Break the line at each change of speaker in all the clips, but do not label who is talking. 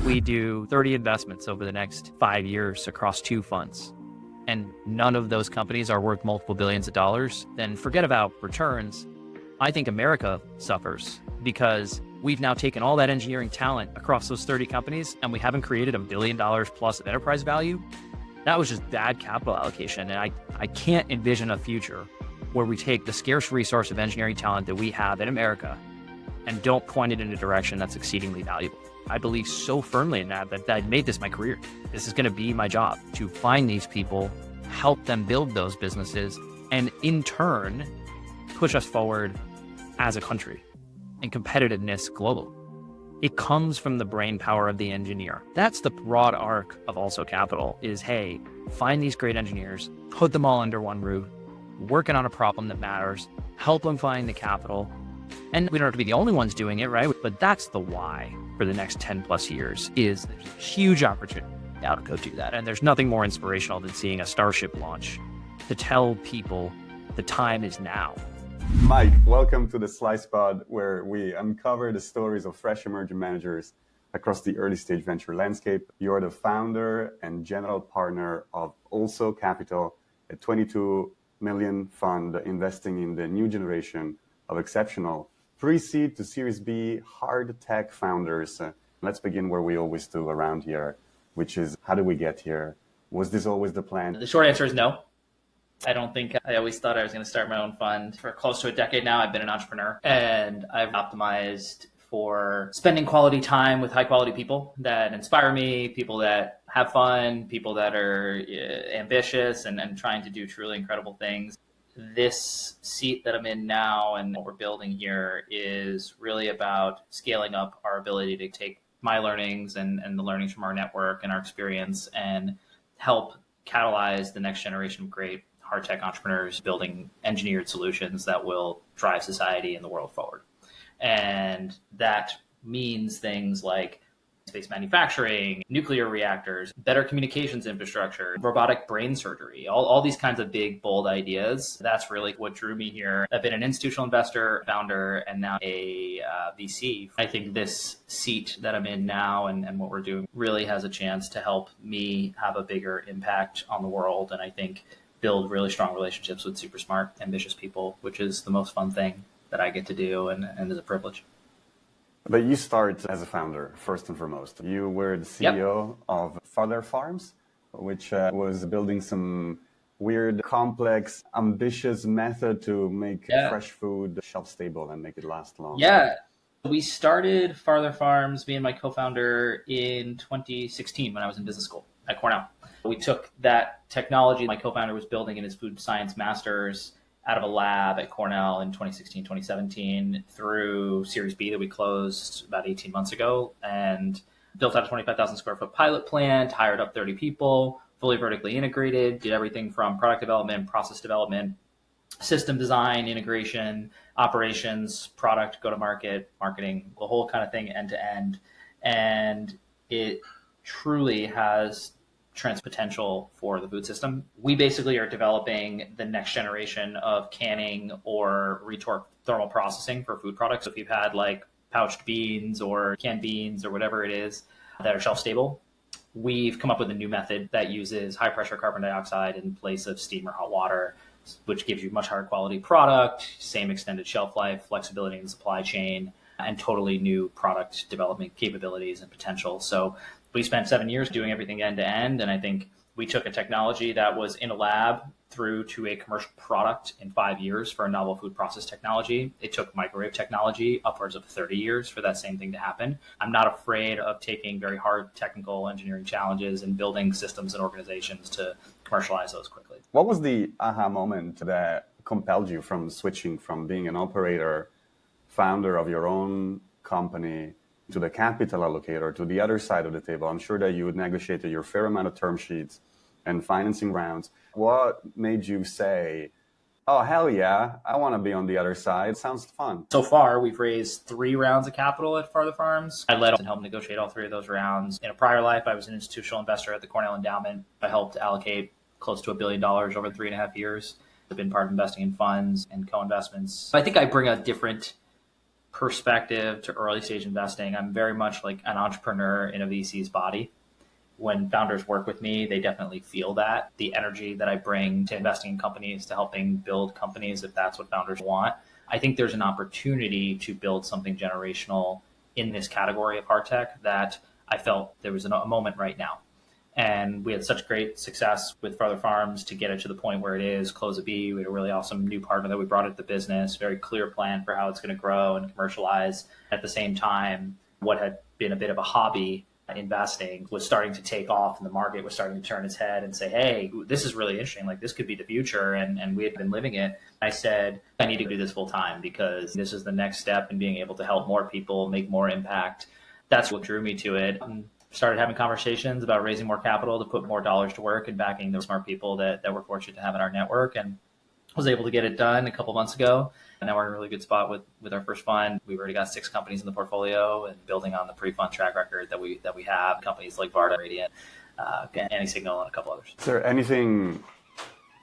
We do 30 investments over the next 5 years across 2 funds, and none of those companies are worth multiple billions of dollars, then forget about returns. I think America suffers because we've now taken all that engineering talent across those 30 companies and we haven't created $1 billion plus of enterprise value. That was just bad capital allocation. And I can't envision a future where we take the scarce resource of engineering talent that we have in America and don't point it in a direction that's exceedingly valuable. I believe so firmly in that I made this my career. This is going to be my job, to find these people, help them build those businesses, and in turn, push us forward as a country and competitiveness globally. It comes from the brain power of the engineer. That's the broad arc of Also Capital is, hey, find these great engineers, put them all under one roof, working on a problem that matters, help them find the capital. And we don't have to be the only ones doing it, right? But that's the why for the next 10 plus years is there's a huge opportunity now to go do that. And there's nothing more inspirational than seeing a Starship launch to tell people the time is now.
Mike, welcome to the Slice Pod, where we uncover the stories of fresh emerging managers across the early stage venture landscape. You're the founder and general partner of Also Capital, a 22 million fund investing in the new generation of exceptional pre-seed to Series B hard tech founders. Let's begin where we always do around here, which is how did we get here? Was this always the plan?
The short answer is no. I don't think I always thought I was going to start my own fund. For close to a decade now, I've been an entrepreneur and I've optimized for spending quality time with high quality people that inspire me, people that have fun, people that are ambitious and trying to do truly incredible things. This seat that I'm in now and what we're building here is really about scaling up our ability to take my learnings and the learnings from our network and our experience and help catalyze the next generation of great hard tech entrepreneurs building engineered solutions that will drive society and the world forward. And that means things like space manufacturing, nuclear reactors, better communications infrastructure, robotic brain surgery, all these kinds of big, bold ideas. That's really what drew me here. I've been an institutional investor, founder, and now a VC. I think this seat that I'm in now and what we're doing really has a chance to help me have a bigger impact on the world. And I think build really strong relationships with super smart, ambitious people, which is the most fun thing that I get to do and is a privilege.
But you start as a founder, first and foremost. You were the CEO of Father Farms, which was building some weird, complex, ambitious method to make fresh food shelf stable and make it last long.
Yeah. We started Farther Farms, me and my co-founder, in 2016 when I was in business school at Cornell. We took that technology my co-founder was building in his food science master's out of a lab at Cornell in 2016, 2017 through Series B that we closed about 18 months ago and built out a 25,000 square foot pilot plant, hired up 30 people, fully vertically integrated, did everything from product development, process development, system design, integration, operations, product, go-to-market, marketing, the whole kind of thing end to end. And it truly has potential for the food system. We basically are developing the next generation of canning or retort thermal processing for food products. So if you've had like pouched beans or canned beans or whatever it is that are shelf stable, we've come up with a new method that uses high pressure carbon dioxide in place of steam or hot water, which gives you much higher quality product, same extended shelf life, flexibility in the supply chain, and totally new product development capabilities and potential. So we spent 7 years doing everything end to end. And I think we took a technology that was in a lab through to a commercial product in 5 years for a novel food process technology. It took microwave technology upwards of 30 years for that same thing to happen. I'm not afraid of taking very hard technical engineering challenges and building systems and organizations to commercialize those quickly.
What was the aha moment that compelled you from switching from being an operator, founder of your own company, to the capital allocator, to the other side of the table? I'm sure that you would negotiate your fair amount of term sheets and financing rounds. What made you say, oh, hell yeah, I want to be on the other side? Sounds fun.
So far, we've raised 3 rounds of capital at Farther Farms. I led and helped negotiate all 3 of those rounds. In a prior life, I was an institutional investor at the Cornell Endowment. I helped allocate close to $1 billion over 3.5 years. I've been part of investing in funds and co-investments. I think I bring a different perspective to early stage investing, I'm very much like an entrepreneur in a VC's body. When founders work with me, they definitely feel that. The energy that I bring to investing in companies, to helping build companies, if that's what founders want. I think there's an opportunity to build something generational in this category of hard tech that I felt there was a moment right now. And we had such great success with Farther Farms to get it to the point where it is, close a B. We had a really awesome new partner that we brought into the business, very clear plan for how it's going to grow and commercialize. At the same time, what had been a bit of a hobby, investing, was starting to take off, and the market was starting to turn its head and say, hey, this is really interesting. Like, this could be the future. And we had been living it. I said, I need to do this full time because this is the next step in being able to help more people, make more impact. That's what drew me to it. Started having conversations about raising more capital to put more dollars to work and backing those smart people that we're fortunate to have in our network, and was able to get it done a couple months ago. And now we're in a really good spot with our first fund. We've already got 6 companies in the portfolio, and building on the pre-fund track record that we have, companies like Varda, Radiant, AnySignal, and a couple others.
Is there anything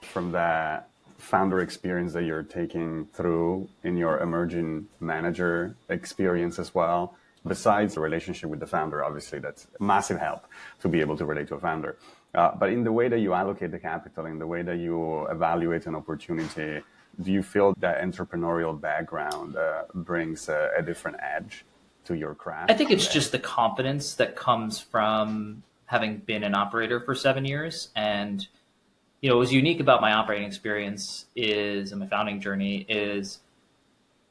from that founder experience that you're taking through in your emerging manager experience as well? Besides the relationship with the founder, obviously, that's a massive help to be able to relate to a founder. But in the way that you allocate the capital, in the way that you evaluate an opportunity, do you feel that entrepreneurial background brings a different edge to your craft?
I think it's just the confidence that comes from having been an operator for 7 years. And, what was unique about my operating experience and my founding journey is,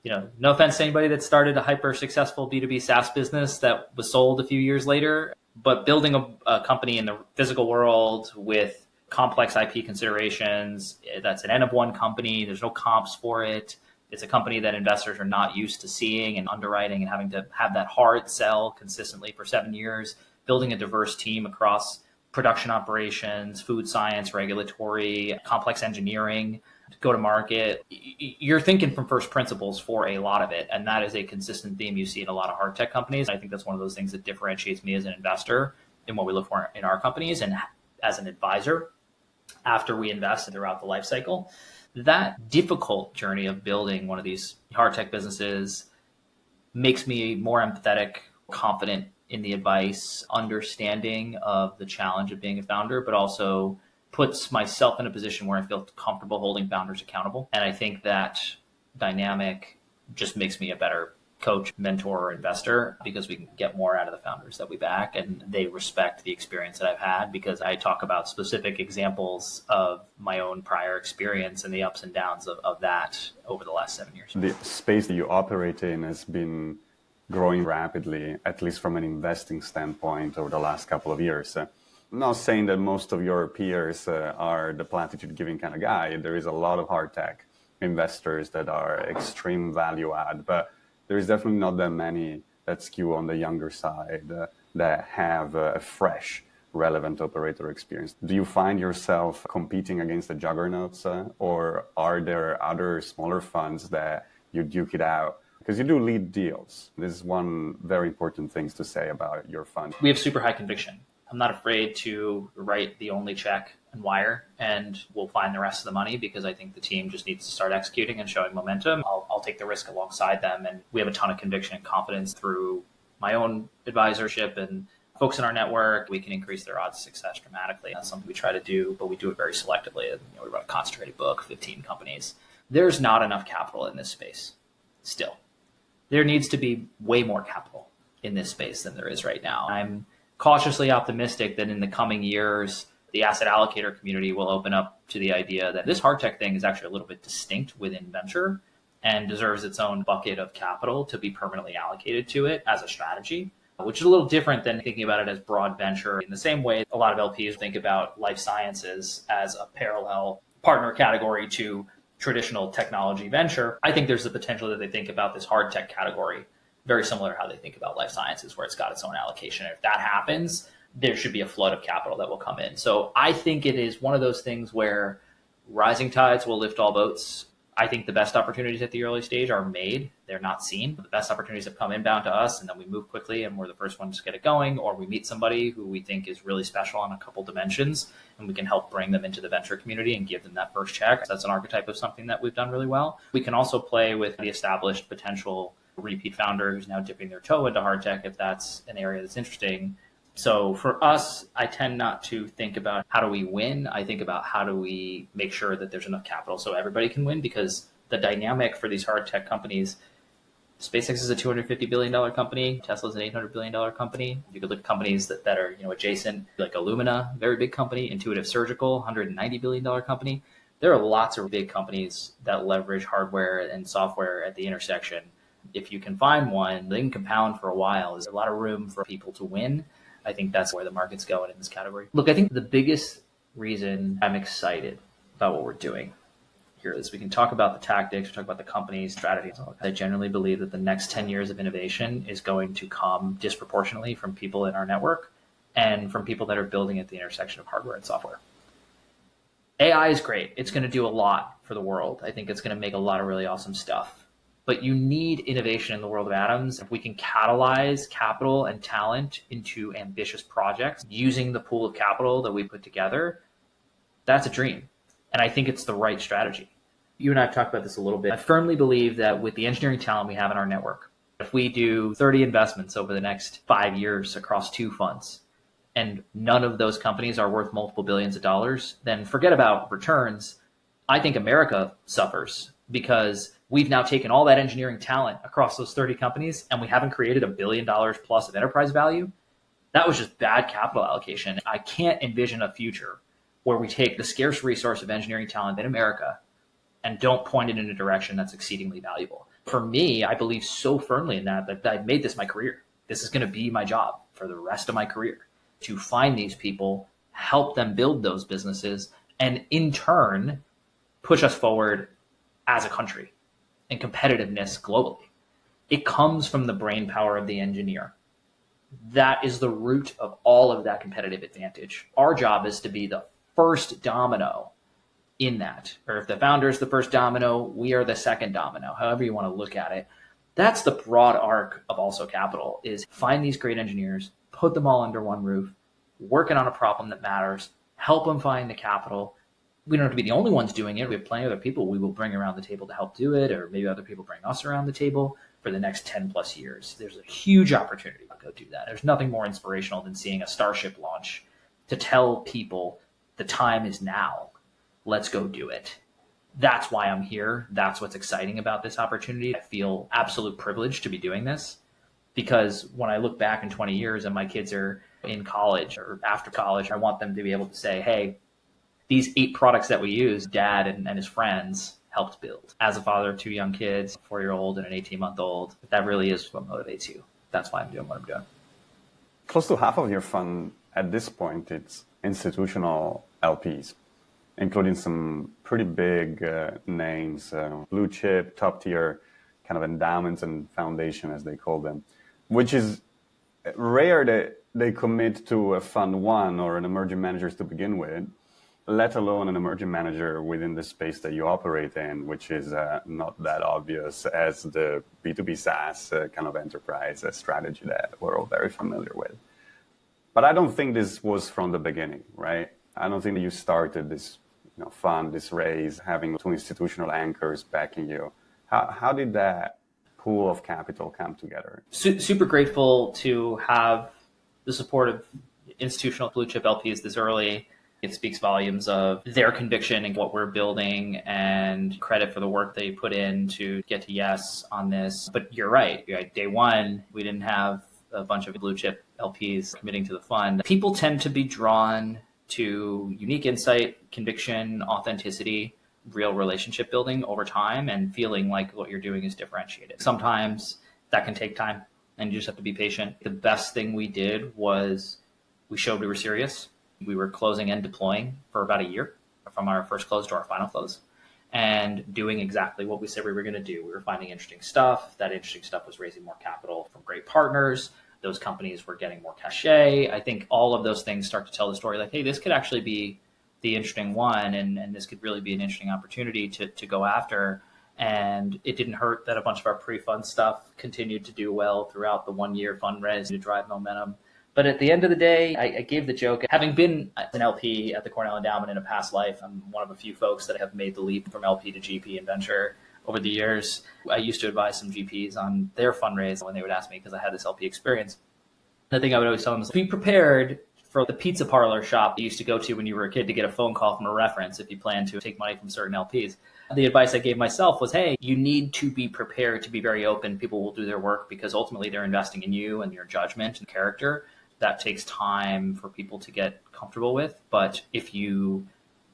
no offense to anybody that started a hyper successful B2B SaaS business that was sold a few years later, but building a company in the physical world with complex IP considerations, that's an N of 1 company. There's no comps for it. It's a company that investors are not used to seeing and underwriting, and having to have that hard sell consistently for 7 years, building a diverse team across production operations, food science, regulatory, complex engineering, go to market. You're thinking from first principles for a lot of it. And that is a consistent theme you see in a lot of hard tech companies. I think that's one of those things that differentiates me as an investor in what we look for in our companies, and as an advisor after we invest throughout the life cycle. That difficult journey of building one of these hard tech businesses makes me more empathetic, confident in the advice, understanding of the challenge of being a founder, but also puts myself in a position where I feel comfortable holding founders accountable. And I think that dynamic just makes me a better coach, mentor, or investor, because we can get more out of the founders that we back, and they respect the experience that I've had, because I talk about specific examples of my own prior experience and the ups and downs of that over the last 7 years.
The space that you operate in has been growing rapidly, at least from an investing standpoint, over the last couple of years. I'm not saying that most of your peers are the platitude giving kind of guy. There is a lot of hard tech investors that are extreme value add, but there is definitely not that many that skew on the younger side that have a fresh, relevant operator experience. Do you find yourself competing against the juggernauts, or are there other smaller funds that you duke it out? Because you do lead deals. This is one very important thing to say about your fund.
We have super high conviction. I'm not afraid to write the only check and wire, and we'll find the rest of the money, because I think the team just needs to start executing and showing momentum. I'll take the risk alongside them. And we have a ton of conviction and confidence through my own advisorship and folks in our network. We can increase their odds of success dramatically. That's something we try to do, but we do it very selectively. We run a concentrated book, 15 companies. There's not enough capital in this space still. There needs to be way more capital in this space than there is right now. I'm cautiously optimistic that in the coming years, the asset allocator community will open up to the idea that this hard tech thing is actually a little bit distinct within venture and deserves its own bucket of capital to be permanently allocated to it as a strategy, which is a little different than thinking about it as broad venture. In the same way, a lot of LPs think about life sciences as a parallel partner category to traditional technology venture. I think there's the potential that they think about this hard tech category very similar to how they think about life sciences, where it's got its own allocation. And if that happens, there should be a flood of capital that will come in. So I think it is one of those things where rising tides will lift all boats. I think the best opportunities at the early stage are made. They're not seen. The best opportunities have come inbound to us, and then we move quickly and we're the first ones to get it going, or we meet somebody who we think is really special on a couple dimensions, and we can help bring them into the venture community and give them that first check. That's an archetype of something that we've done really well. We can also play with the established potential repeat founder who's now dipping their toe into hard tech if that's an area that's interesting. So for us, I tend not to think about how do we win. I think about how do we make sure that there's enough capital so everybody can win, because the dynamic for these hard tech companies, SpaceX is a $250 billion company. Tesla's an $800 billion company. You could look at companies that are adjacent, like Illumina, very big company. Intuitive Surgical, $190 billion company. There are lots of big companies that leverage hardware and software at the intersection. If you can find one, they can compound for a while. There's a lot of room for people to win. I think that's where the market's going in this category. Look, I think the biggest reason I'm excited about what we're doing here is we can talk about the tactics, talk about the company's strategies. I generally believe that the next 10 years of innovation is going to come disproportionately from people in our network and from people that are building at the intersection of hardware and software. AI is great. It's going to do a lot for the world. I think it's going to make a lot of really awesome stuff. But you need innovation in the world of atoms. If we can catalyze capital and talent into ambitious projects using the pool of capital that we put together, that's a dream. And I think it's the right strategy. You and I have talked about this a little bit. I firmly believe that with the engineering talent we have in our network, if we do 30 investments over the next 5 years across 2 funds, and none of those companies are worth multiple billions of dollars, then forget about returns. I think America suffers because we've now taken all that engineering talent across those 30 companies and we haven't created $1 billion plus of enterprise value. That was just bad capital allocation. I can't envision a future where we take the scarce resource of engineering talent in America and don't point it in a direction that's exceedingly valuable. For me, I believe so firmly in that I've made this my career. This is going to be my job for the rest of my career, to find these people, help them build those businesses, and in turn, push us forward as a country in competitiveness globally. It comes from the brain power of the engineer. That is the root of all of that competitive advantage. Our job is to be the first domino in that. Or if the founder is the first domino, we are the second domino, however you want to look at it. That's the broad arc of Also Capital, is find these great engineers, put them all under one roof, working on a problem that matters, help them find the capital. We don't have to be the only ones doing it. We have plenty of other people we will bring around the table to help do it, or maybe other people bring us around the table for the next 10 plus years. There's a huge opportunity to go do that. There's nothing more inspirational than seeing a Starship launch to tell people the time is now. Let's go do it. That's why I'm here. That's what's exciting about this opportunity. I feel absolute privilege to be doing this, because when I look back in 20 years and my kids are in college or after college, I want them to be able to say, hey, these 8 products that we use, Dad and his friends helped build. As a father of 2 young kids, a 4-year-old and an 18-month-old, that really is what motivates you. That's why I'm doing what I'm doing.
Close to half of your fund at this point, it's institutional LPs, including some pretty big names, blue chip, top tier kind of endowments and foundation, as they call them, which is rare that they commit to a fund one or an emerging managers to begin with, let alone an emerging manager within the space that you operate in, which is not that obvious as the B2B SaaS kind of enterprise strategy that we're all very familiar with. But I don't think this was from the beginning, right? I don't think that you started this fund, this raise, having 2 institutional anchors backing you. How did that pool of capital come together?
Super grateful to have the support of institutional blue chip LPs this early. It speaks volumes of their conviction in what we're building and credit for the work they put in to get to yes on this. But you're right. Day one, we didn't have a bunch of blue chip LPs committing to the fund. People tend to be drawn to unique insight, conviction, authenticity, real relationship building over time, and feeling like what you're doing is differentiated. Sometimes that can take time and you just have to be patient. The best thing we did was we showed we were serious. We were closing and deploying for about a year from our first close to our final close, and doing exactly what we said we were going to do. We were finding interesting stuff. That interesting stuff was raising more capital from great partners. Those companies were getting more cachet. I think all of those things start to tell the story like, hey, this could actually be the interesting one, and this could really be an interesting opportunity to go after. And it didn't hurt that a bunch of our pre-fund stuff continued to do well throughout the 1-year fundraise to drive momentum. But at the end of the day, I gave the joke, having been an LP at the Cornell Endowment in a past life, I'm one of a few folks that have made the leap from LP to GP in venture over the years. I used to advise some GPs on their fundraise when they would ask me because I had this LP experience. The thing I would always tell them is be prepared for the pizza parlor shop you used to go to when you were a kid to get a phone call from a reference if you plan to take money from certain LPs. The advice I gave myself was, hey, you need to be prepared to be very open. People will do their work because ultimately they're investing in you and your judgment and character. That takes time for people to get comfortable with. But if you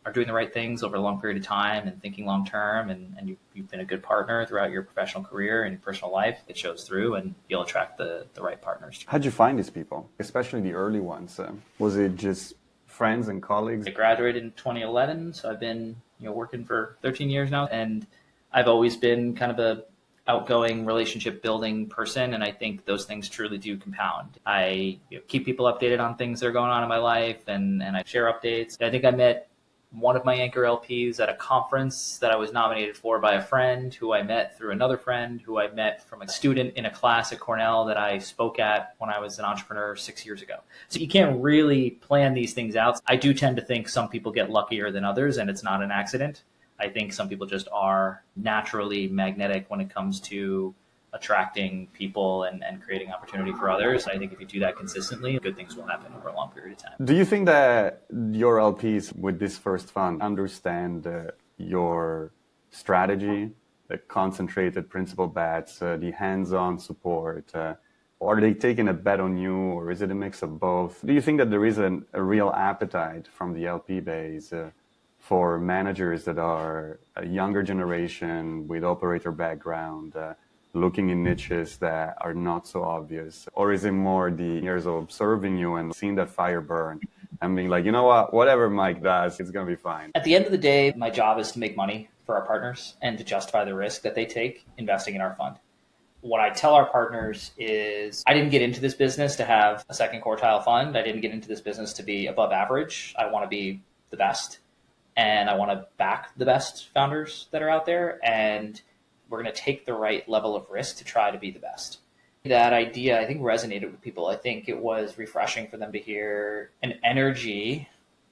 are doing the right things over a long period of time and thinking long term, and you've been a good partner throughout your professional career and your personal life, it shows through and you'll attract the right partners.
How'd you find these people, especially the early ones? Was it just friends and colleagues?
I graduated in 2011, so I've been working for 13 years now, and I've always been kind of a outgoing relationship building person, and I think those things truly do compound. I keep people updated on things that are going on in my life, and I share updates. I think I met one of my anchor LPs at a conference that I was nominated for by a friend who I met through another friend who I met from a student in a class at Cornell that I spoke at when I was an entrepreneur 6 years ago. So you can't really plan these things out. I do tend to think some people get luckier than others, and it's not an accident. I think some people just are naturally magnetic when it comes to attracting people and creating opportunity for others. I think if you do that consistently, good things will happen over a long period of time.
Do you think that your LPs with this first fund understand your strategy, the concentrated principal bets, the hands-on support? Or are they taking a bet on you, or is it a mix of both? Do you think that there is a real appetite from the LP base for managers that are a younger generation with operator background, looking in niches that are not so obvious? Or is it more the years of observing you and seeing that fire burn and being like, you know what, whatever Mike does, it's going to be fine?
At the end of the day, my job is to make money for our partners and to justify the risk that they take investing in our fund. What I tell our partners is I didn't get into this business to have a second quartile fund. I didn't get into this business to be above average. I want to be the best, and I want to back the best founders that are out there. And we're going to take the right level of risk to try to be the best. That idea, I think, resonated with people. I think it was refreshing for them to hear an energy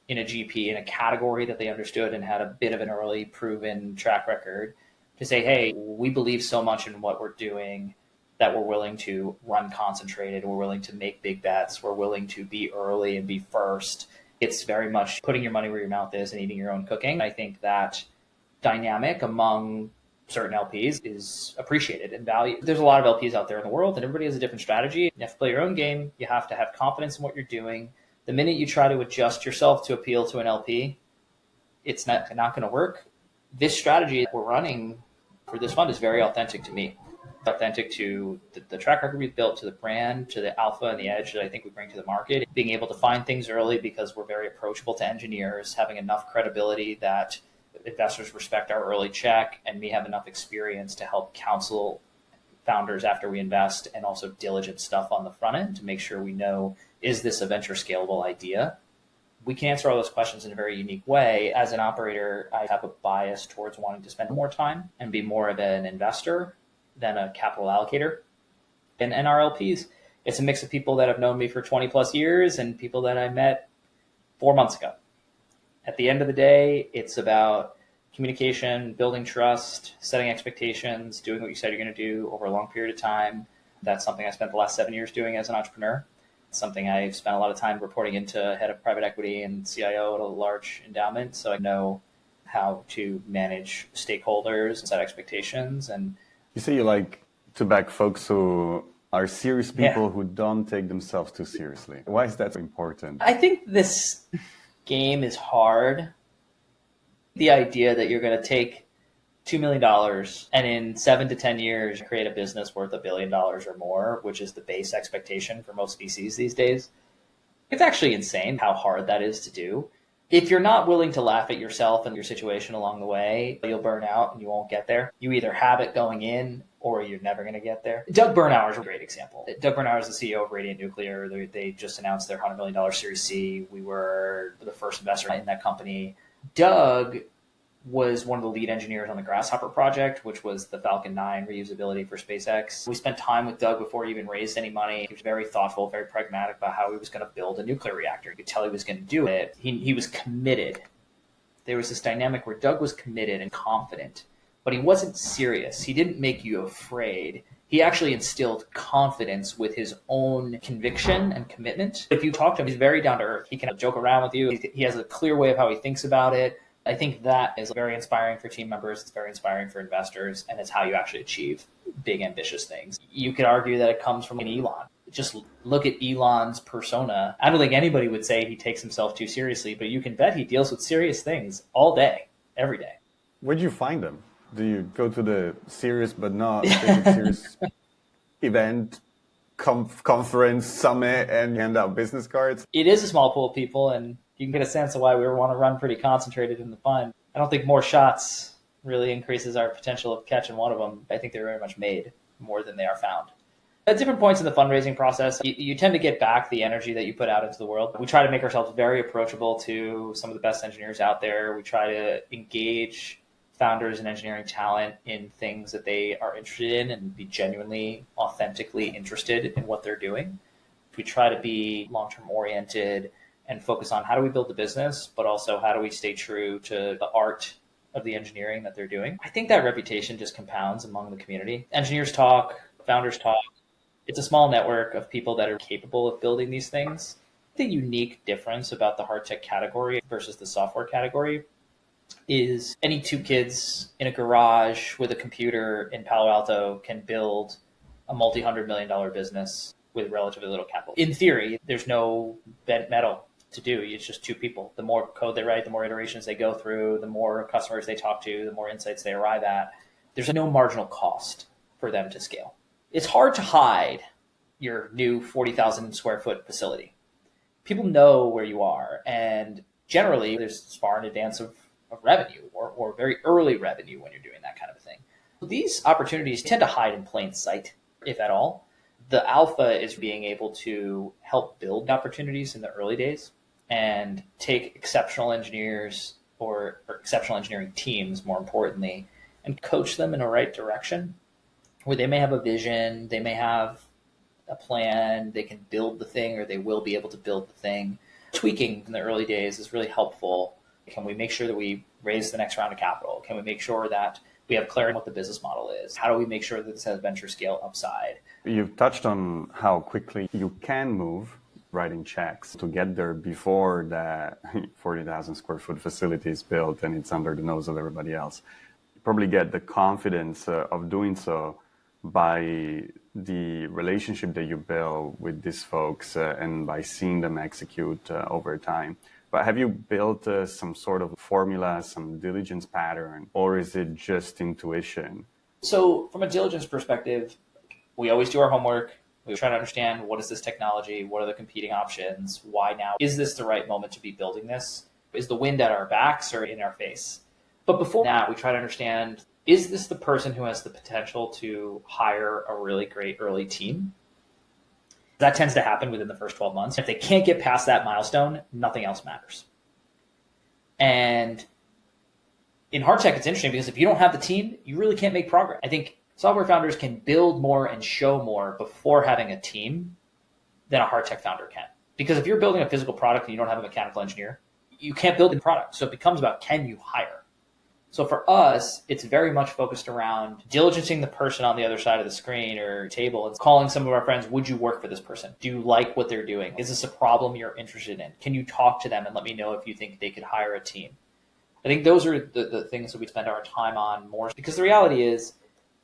in a GP in a category that they understood and had a bit of an early proven track record to say, hey, we believe so much in what we're doing that we're willing to run concentrated. We're willing to make big bets. We're willing to be early and be first. It's very much putting your money where your mouth is and eating your own cooking. I think that dynamic among certain LPs is appreciated and valued. There's a lot of LPs out there in the world, and everybody has a different strategy. You have to play your own game. You have to have confidence in what you're doing. The minute you try to adjust yourself to appeal to an LP, it's not going to work. This strategy that we're running for this fund is very authentic to me. Authentic to the track record we've built, to the brand, to the alpha and the edge that I think we bring to the market. Being able to find things early because we're very approachable to engineers, having enough credibility that investors respect our early check, and me have enough experience to help counsel founders after we invest, and also diligent stuff on the front end to make sure we know, is this a venture scalable idea? We can answer all those questions in a very unique way. As an operator, I have a bias towards wanting to spend more time and be more of an investor than a capital allocator. And our LPs, it's a mix of people that have known me for 20 plus years and people that I met 4 months ago. At the end of the day, it's about communication, building trust, setting expectations, doing what you said you're going to do over a long period of time. That's something I spent the last 7 years doing as an entrepreneur. It's something I've spent a lot of time reporting into head of private equity and CIO at a large endowment. So I know how to manage stakeholders and set expectations. And
you say you like to back folks who are serious people who don't take themselves too seriously. Why is that so important?
I think this game is hard. The idea that you're going to take $2 million and in 7 to 10 years create a business worth $1 billion or more, which is the base expectation for most VCs these days, it's actually insane how hard that is to do. If you're not willing to laugh at yourself and your situation along the way, you'll burn out and you won't get there. You either have it going in or you're never going to get there. Doug Bernauer is a great example. Doug Bernauer is the CEO of Radiant Nuclear. They just announced their $100 million Series C. We were the first investor in that company. Doug was one of the lead engineers on the Grasshopper project, which was the Falcon 9 reusability for SpaceX. We spent time with Doug before he even raised any money. He was very thoughtful, very pragmatic about how he was going to build a nuclear reactor. You could tell he was going to do it. He was committed. There was this dynamic where Doug was committed and confident but he wasn't serious. He didn't make you afraid. He actually instilled confidence with his own conviction and commitment. If you talk to him, he's very down to earth. He can joke around with you. He has a clear way of how he thinks about it. I think that is very inspiring for team members. It's very inspiring for investors, and it's how you actually achieve big, ambitious things. You could argue that it comes from an Elon. Just look at Elon's persona. I don't think anybody would say he takes himself too seriously, but you can bet he deals with serious things all day, every day.
Where'd you find them? Do you go to the serious but not take it serious event, conference, summit, and hand out business cards?
It is a small pool of people, and you can get a sense of why we want to run pretty concentrated in the fund. I don't think more shots really increases our potential of catching one of them. I think they're very much made more than they are found. At different points in the fundraising process, you tend to get back the energy that you put out into the world. We try to make ourselves very approachable to some of the best engineers out there. We try to engage founders and engineering talent in things that they are interested in and be genuinely, authentically interested in what they're doing. We try to be long-term oriented and focus on how do we build the business, but also how do we stay true to the art of the engineering that they're doing. I think that reputation just compounds among the community. Engineers talk, founders talk. It's a small network of people that are capable of building these things. The unique difference about the hard tech category versus the software category is any two kids in a garage with a computer in Palo Alto can build a multi-$100 million business with relatively little capital. In theory, there's no bent metal to do. It's just two people. The more code they write, the more iterations they go through, the more customers they talk to, the more insights they arrive at. There's no marginal cost for them to scale. It's hard to hide your new 40,000 square foot facility. People know where you are, and generally there's far in advance of revenue or very early revenue when you're doing that kind of thing. These opportunities tend to hide in plain sight, if at all. The alpha is being able to help build opportunities in the early days and take exceptional engineers or exceptional engineering teams, more importantly, and coach them in the right direction where they may have a vision, they may have a plan, they can build the thing or they will be able to build the thing. Tweaking in the early days is really helpful. Can we make sure that we raise the next round of capital? Can we make sure that we have clarity on what the business model is? How do we make sure that this has venture scale upside?
You've touched on how quickly you can move writing checks to get there before the 40,000 square foot facility is built and it's under the nose of everybody else. You probably get the confidence of doing so by the relationship that you build with these folks and by seeing them execute over time. But have you built some sort of formula, some diligence pattern, or is it just intuition?
So from a diligence perspective, we always do our homework. We try to understand what is this technology? What are the competing options? Why now? Is this the right moment to be building this? Is the wind at our backs or in our face? But before that, we try to understand, is this the person who has the potential to hire a really great early team? That tends to happen within the first 12 months. If they can't get past that milestone, nothing else matters. And in hard tech, it's interesting because if you don't have the team, you really can't make progress. I think software founders can build more and show more before having a team than a hard tech founder can. Because if you're building a physical product and you don't have a mechanical engineer, you can't build a product. So it becomes about, can you hire? So for us, it's very much focused around diligencing the person on the other side of the screen or table and calling some of our friends, would you work for this person? Do you like what they're doing? Is this a problem you're interested in? Can you talk to them and let me know if you think they could hire a team? I think those are the things that we spend our time on more, because the reality is,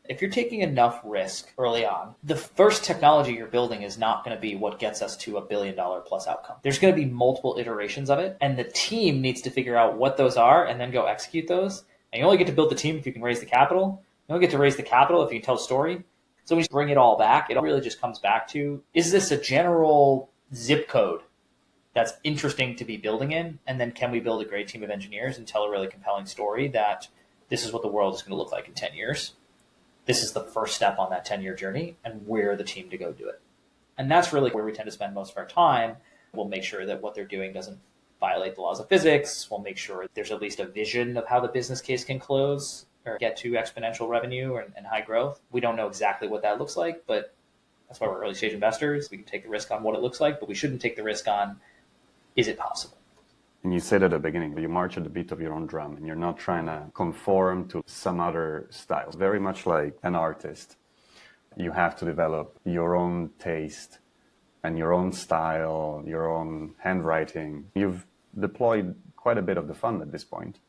if you're taking enough risk early on, the first technology you're building is not going to be what gets us to $1 billion plus outcome. There's going to be multiple iterations of it, and the team needs to figure out what those are and then go execute those. And you only get to build the team if you can raise the capital. You only get to raise the capital if you can tell a story. So when you bring it all back, it really just comes back to, is this a general zip code that's interesting to be building in? And then can we build a great team of engineers and tell a really compelling story that this is what the world is going to look like in 10 years? This is the first step on that 10-year journey, and we're the team to go do it. And that's really where we tend to spend most of our time. We'll make sure that what they're doing doesn't violate the laws of physics. We'll make sure there's at least a vision of how the business case can close or get to exponential revenue and high growth. We don't know exactly what that looks like, but that's why we're early stage investors. We can take the risk on what it looks like, but we shouldn't take the risk on, is it possible?
And you said at the beginning, you march at the beat of your own drum and you're not trying to conform to some other style. Very much like an artist. You have to develop your own taste and your own style, your own handwriting. You've deployed quite a bit of the fund at this point.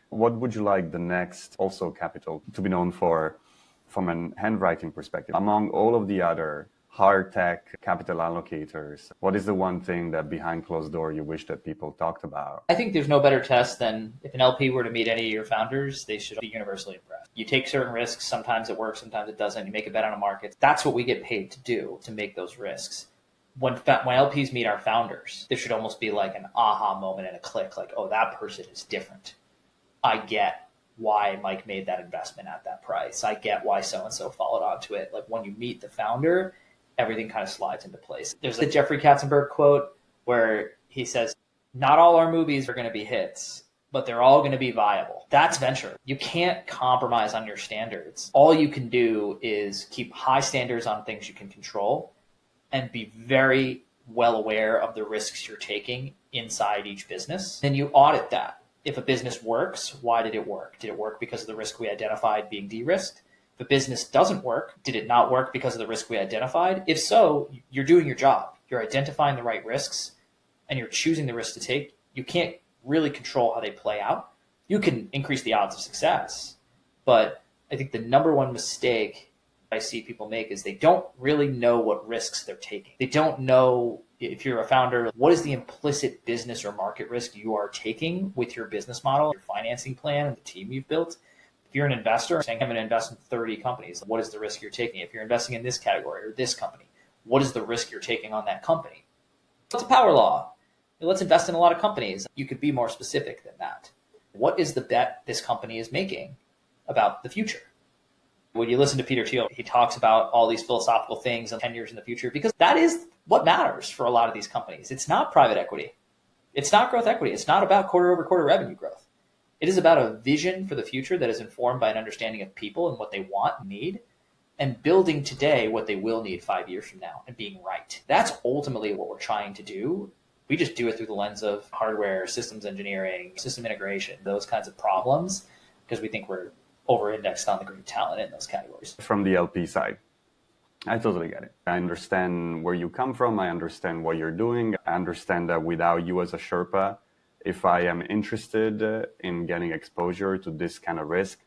What would you like the next also capital to be known for from an handwriting perspective? Among all of the other hard tech capital allocators, what is the one thing that behind closed door you wish that people talked about?
I think there's no better test than if an LP were to meet any of your founders, they should be universally impressed. You take certain risks, sometimes it works, sometimes it doesn't. You make a bet on a market. That's what we get paid to do, to make those risks. When LPs meet our founders, there should almost be like an aha moment and a click, like, oh, that person is different. I get why Mike made that investment at that price. I get why so-and-so followed onto it. Like when you meet the founder, everything kind of slides into place. There's a Jeffrey Katzenberg quote where he says, not all our movies are going to be hits, but they're all going to be viable. That's venture. You can't compromise on your standards. All you can do is keep high standards on things you can control and be very well aware of the risks you're taking inside each business. Then you audit that. If a business works, why did it work? Did it work because of the risk we identified being de-risked? If a business doesn't work, did it not work because of the risk we identified? If so, you're doing your job. You're identifying the right risks and you're choosing the risks to take. You can't really control how they play out. You can increase the odds of success, but I think the number one mistake I see people make is they don't really know what risks they're taking. They don't know, if you're a founder, what is the implicit business or market risk you are taking with your business model, your financing plan, and the team you've built. If you're an investor saying, I'm going to invest in 30 companies, what is the risk you're taking? If you're investing in this category or this company, what is the risk you're taking on that company? It's a power law. Let's invest in a lot of companies. You could be more specific than that. What is the bet this company is making about the future? When you listen to Peter Thiel, he talks about all these philosophical things and 10 years in the future, because that is what matters for a lot of these companies. It's not private equity. It's not growth equity. It's not about quarter over quarter revenue growth. It is about a vision for the future that is informed by an understanding of people and what they want and need, and building today what they will need 5 years from now and being right. That's ultimately what we're trying to do. We just do it through the lens of hardware, systems engineering, system integration, those kinds of problems, because we think we're over-indexed on the great talent in those categories.
From the LP side, I totally get it. I understand where you come from. I understand what you're doing. I understand that without you as a Sherpa, if I am interested in getting exposure to this kind of risk,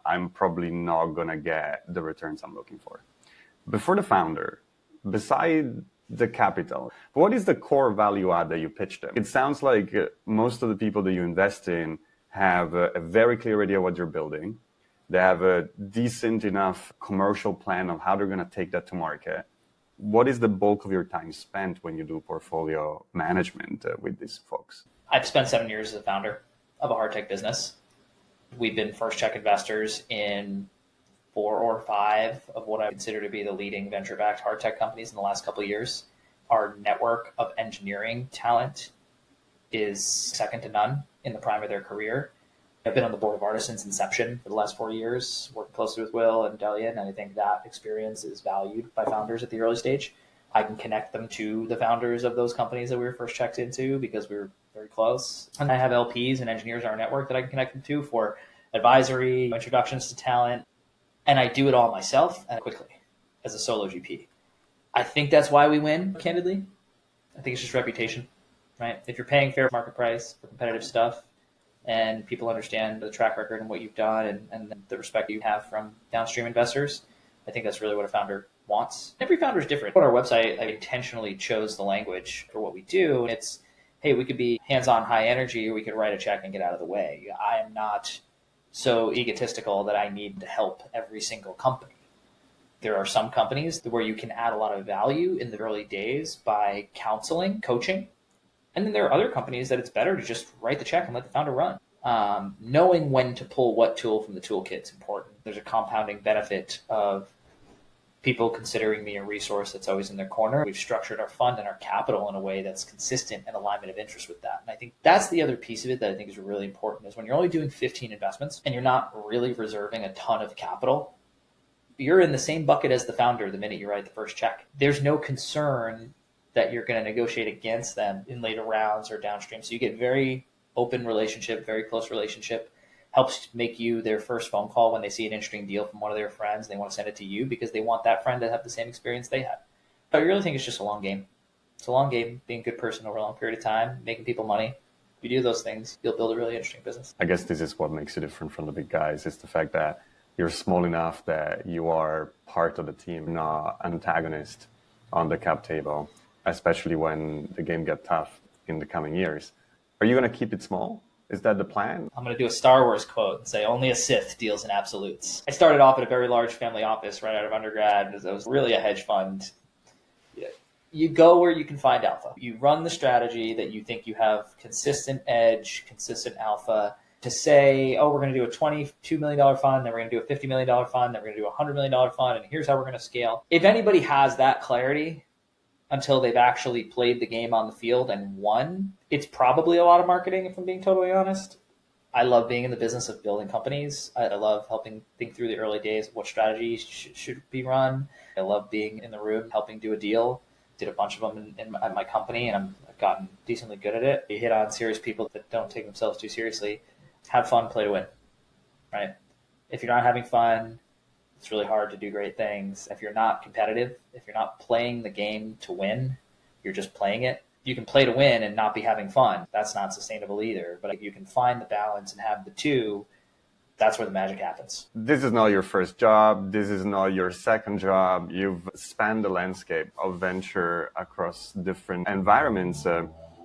I'm probably not going to get the returns I'm looking for. But for the founder, beside the capital, what is the core value add that you pitch them? It sounds like most of the people that you invest in have a very clear idea what you're building. They have a decent enough commercial plan of how they're going to take that to market. What is the bulk of your time spent when you do portfolio management with these folks?
I've spent 7 years as a founder of a hard tech business. We've been first check investors in 4 or 5 of what I consider to be the leading venture-backed hard tech companies in the last couple of years. Our network of engineering talent is second to none in the prime of their career. I've been on the board of Artis since inception for the last 4 years, working closely with Will and Delia, and I think that experience is valued by founders at the early stage. I can connect them to the founders of those companies that we were first checked into because we were very close. And I have LPs and engineers in our network that I can connect them to for advisory, introductions to talent. And I do it all myself and quickly as a solo GP. I think that's why we win, candidly. I think it's just reputation, right? If you're paying fair market price for competitive stuff and people understand the track record and what you've done and the respect you have from downstream investors, I think that's really what a founder wants. Every founder is different. On our website, I intentionally chose the language for what we do. It's, hey, we could be hands-on, high energy, or we could write a check and get out of the way. I am not so egotistical that I need to help every single company. There are some companies where you can add a lot of value in the early days by counseling, coaching. And then there are other companies that it's better to just write the check and let the founder run. Knowing when to pull what tool from the toolkit is important. There's a compounding benefit of people considering me a resource that's always in their corner. We've structured our fund and our capital in a way that's consistent and alignment of interest with that. And I think that's the other piece of it that I think is really important is when you're only doing 15 investments and you're not really reserving a ton of capital, you're in the same bucket as the founder the minute you write the first check. There's no concern that you're going to negotiate against them in later rounds or downstream. So you get very open relationship, very close relationship, helps make you their first phone call when they see an interesting deal from one of their friends. They want to send it to you because they want that friend to have the same experience they had. But I really think it's just a long game. It's a long game, being a good person over a long period of time, making people money. If you do those things, you'll build a really interesting business.
I guess this is what makes you different from the big guys, is the fact that you're small enough that you are part of the team, not an antagonist on the cap table, especially when the game gets tough in the coming years. Are you going to keep it small? Is that the plan?
I'm going to do a Star Wars quote and say, only a Sith deals in absolutes. I started off at a very large family office right out of undergrad. It was really a hedge fund. You go where you can find alpha. You run the strategy that you think you have consistent edge, consistent alpha. To say, oh, we're going to do a $22 million fund, then we're going to do a $50 million fund, then we're going to do a $100 million fund, and here's how we're going to scale. If anybody has that clarity until they've actually played the game on the field and won, it's probably a lot of marketing, if I'm being totally honest. I love being in the business of building companies. I love helping think through the early days of what strategies should be run. I love being in the room, helping do a deal. Did a bunch of them at my company, and I've gotten decently good at it. You hit on serious people that don't take themselves too seriously. Have fun, play to win, right? If you're not having fun, it's really hard to do great things. If you're not competitive, if you're not playing the game to win, you're just playing it. You can play to win and not be having fun. That's not sustainable either. But if you can find the balance and have the two, that's where the magic happens.
This is not your first job. This is not your second job. You've spanned the landscape of venture across different environments.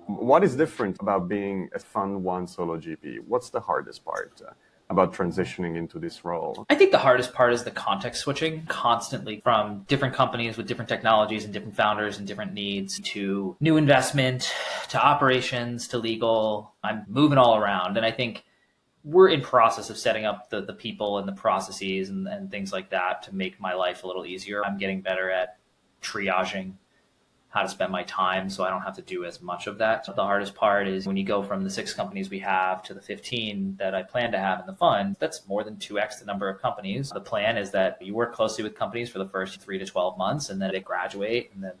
What is different about being a Fund 1 solo GP? What's the hardest part about transitioning into this role?
I think the hardest part is the context switching constantly from different companies with different technologies and different founders and different needs to new investment, to operations, to legal. I'm moving all around. And I think we're in process of setting up the people and the processes and things like that to make my life a little easier. I'm getting better at triaging how to spend my time so I don't have to do as much of that. The hardest part is when you go from the 6 companies we have to the 15 that I plan to have in the fund, that's more than 2x the number of companies. The plan is that you work closely with companies for the first 3 to 12 months, and then they graduate, and then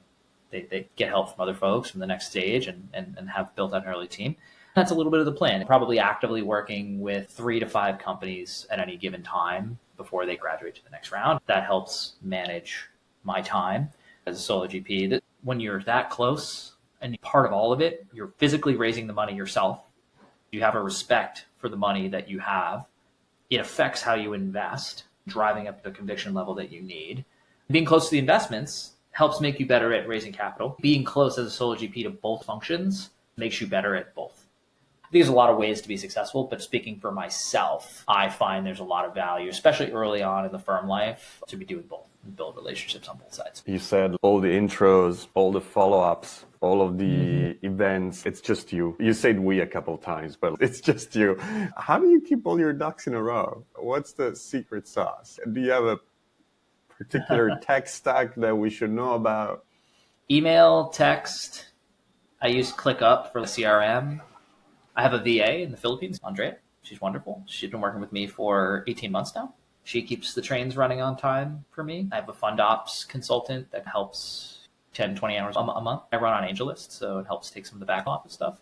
they get help from other folks from the next stage and have built out an early team. That's a little bit of the plan. Probably actively working with 3 to 5 companies at any given time before they graduate to the next round. That helps manage my time as a solo GP. When you're that close and part of all of it, you're physically raising the money yourself. You have a respect for the money that you have. It affects how you invest, driving up the conviction level that you need. Being close to the investments helps make you better at raising capital. Being close as a solo GP to both functions makes you better at both. I think there's a lot of ways to be successful, but speaking for myself, I find there's a lot of value, especially early on in the firm life, to be doing both and build relationships on both sides.
You said all the intros, all the follow-ups, all of the events, it's just you. You said we a couple of times, but it's just you. How do you keep all your ducks in a row? What's the secret sauce? Do you have a particular tech stack that we should know about?
Email, text. I use ClickUp for the CRM. I have a VA in the Philippines, Andrea. She's wonderful. She's been working with me for 18 months now. She keeps the trains running on time for me. I have a fund ops consultant that helps 10, 20 hours a month. I run on AngelList, so it helps take some of the back office stuff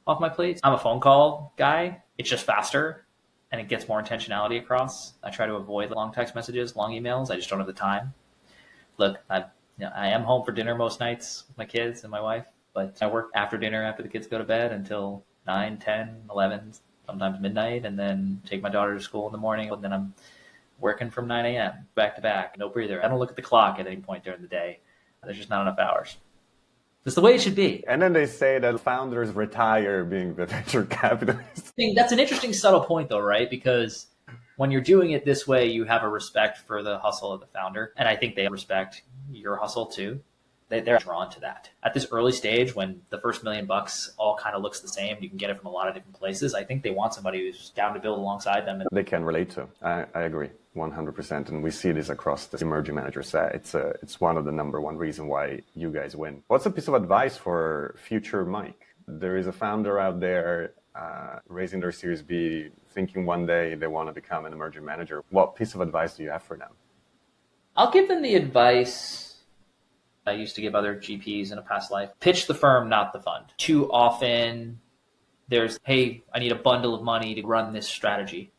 off my plate. I'm a phone call guy. It's just faster, and it gets more intentionality across. I try to avoid long text messages, long emails. I just don't have the time. Look, I am home for dinner most nights with my kids and my wife, but I work after dinner after the kids go to bed until 9, 10, 11, sometimes midnight, and then take my daughter to school in the morning, and then I'm working from 9 a.m. back to back, no breather. I don't look at the clock at any point during the day. There's just not enough hours. That's the way it should be.
And then they say that founders retire being the venture capitalists.
That's an interesting subtle point though, right? Because when you're doing it this way, you have a respect for the hustle of the founder. And I think they respect your hustle too. They're drawn to that. At this early stage, when the first $1 million all kind of looks the same, you can get it from a lot of different places. I think they want somebody who's down to build alongside them.
They can relate to. I agree 100%. And we see this across the emerging manager set. It's one of the number one reason why you guys win. What's a piece of advice for future Mike? There is a founder out there raising their Series B, thinking one day they want to become an emerging manager. What piece of advice do you have for them?
I'll give them the advice I used to give other GPs in a past life. Pitch the firm, not the fund. Too often, There's, hey, I need a bundle of money to run this strategy,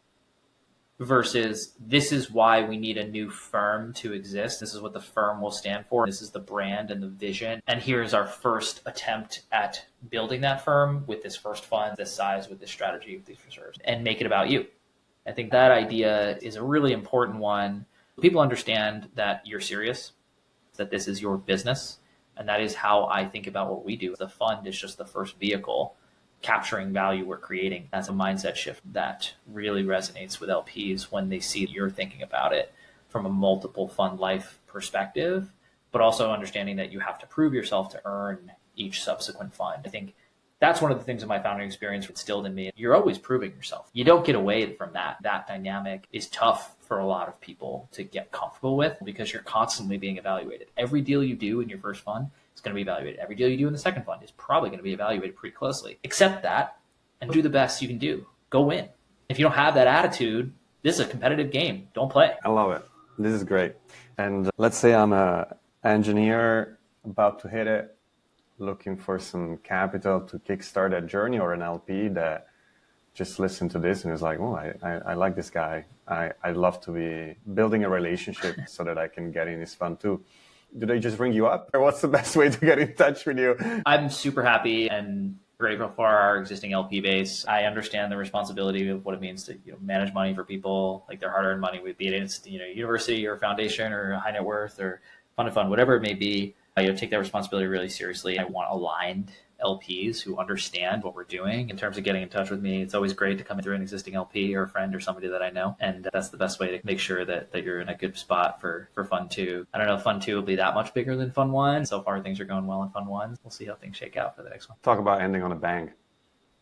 versus this is why we need a new firm to exist. This is what the firm will stand for. This is the brand and the vision. And here's our first attempt at building that firm with this first fund, this size, with this strategy, with these reserves, and make it about you. I think that idea is a really important one. People understand that you're serious, that this is your business. And that is how I think about what we do. The fund is just the first vehicle capturing value we're creating. That's a mindset shift that really resonates with LPs when they see you're thinking about it from a multiple fund life perspective, but also understanding that you have to prove yourself to earn each subsequent fund. I think that's one of the things in my founding experience instilled in me. You're always proving yourself. You don't get away from that. That dynamic is tough for a lot of people to get comfortable with because you're constantly being evaluated. Every deal you do in your first fund is going to be evaluated. Every deal you do in the second fund is probably going to be evaluated pretty closely. Accept that and do the best you can do. Go win. If you don't have that attitude, this is a competitive game. Don't play.
I love it. This is great. And let's say I'm an engineer about to hit it, looking for some capital to kickstart that journey, or an LP that just listened to this and is like, oh, I like this guy. I'd love to be building a relationship so that I can get in his fund too. Do they just ring you up, or what's the best way to get in touch with you?
I'm super happy and grateful for our existing LP base. I understand the responsibility of what it means to manage money for people, like their hard-earned money, be it it's university or foundation or high net worth or fund of fund, whatever it may be. Take that responsibility really seriously. I want aligned LPs who understand what we're doing in terms of getting in touch with me. It's always great to come through an existing LP or a friend or somebody that I know. And that's the best way to make sure that you're in a good spot for Fund 2. I don't know if Fund 2 will be that much bigger than Fund 1. So far, things are going well in Fund 1. We'll see how things shake out for the next one.
Talk about ending on a bang.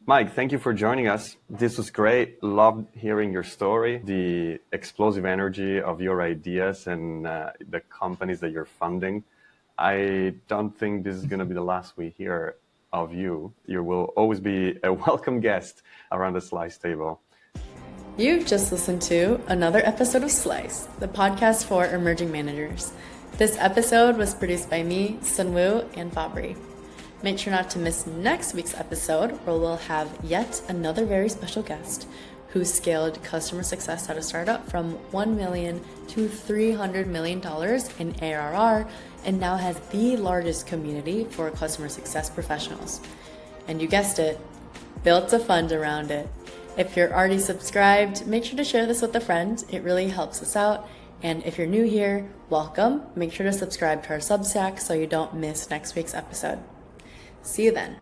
Mike, thank you for joining us. This was great. Loved hearing your story, the explosive energy of your ideas and the companies that you're funding. I don't think this is going to be the last we hear of you. You will always be a welcome guest around the Slice table.
You've just listened to another episode of Slice, the podcast for emerging managers. This episode was produced by me, Sunwoo, and Fabri. Make sure not to miss next week's episode, where we'll have yet another very special guest who scaled customer success at a startup from $1 million to $300 million in ARR, and now has the largest community for customer success professionals. And you guessed it, built a fund around it. If you're already subscribed, make sure to share this with a friend. It really helps us out. And if you're new here, welcome. Make sure to subscribe to our Substack so you don't miss next week's episode. See you then.